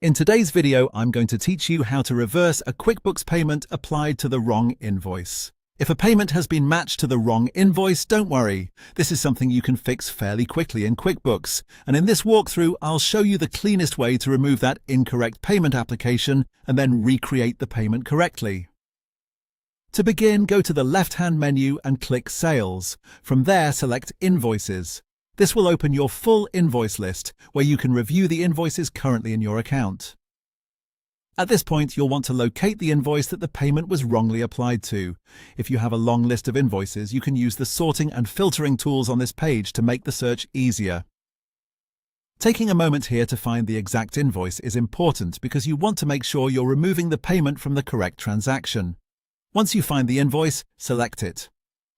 In today's video, I'm going to teach you how to reverse a QuickBooks payment applied to the wrong invoice. If a payment has been matched to the wrong invoice, don't worry. This is something you can fix fairly quickly in QuickBooks. And in this walkthrough, I'll show you the cleanest way to remove that incorrect payment application and then recreate the payment correctly. To begin, go to the left-hand menu and click Sales. From there, select Invoices. This will open your full invoice list, where you can review the invoices currently in your account. At this point, you'll want to locate the invoice that the payment was wrongly applied to. If you have a long list of invoices, you can use the sorting and filtering tools on this page to make the search easier. Taking a moment here to find the exact invoice is important because you want to make sure you're removing the payment from the correct transaction. Once you find the invoice, select it.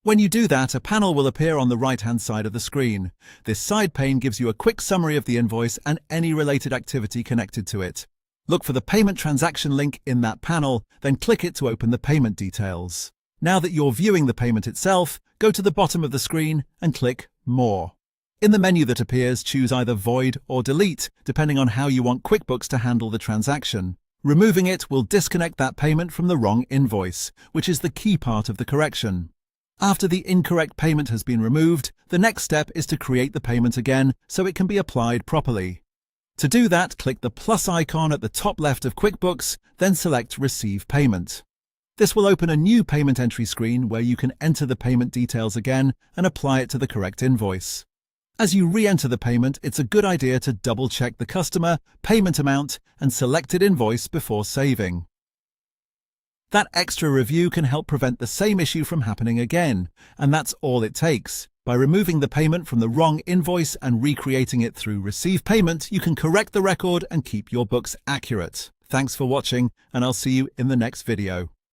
When you do that, a panel will appear on the right-hand side of the screen. This side pane gives you a quick summary of the invoice and any related activity connected to it. Look for the payment transaction link in that panel, then click it to open the payment details. Now that you're viewing the payment itself, go to the bottom of the screen and click More. In the menu that appears, choose either Void or Delete, depending on how you want QuickBooks to handle the transaction. Removing it will disconnect that payment from the wrong invoice, which is the key part of the correction. After the incorrect payment has been removed, the next step is to create the payment again so it can be applied properly. To do that, click the plus icon at the top left of QuickBooks, then select Receive Payment. This will open a new payment entry screen where you can enter the payment details again and apply it to the correct invoice. As you re-enter the payment, it's a good idea to double-check the customer, payment amount, and selected invoice before saving. That extra review can help prevent the same issue from happening again, and that's all it takes. By removing the payment from the wrong invoice and recreating it through Receive Payment, you can correct the record and keep your books accurate. Thanks for watching, and I'll see you in the next video.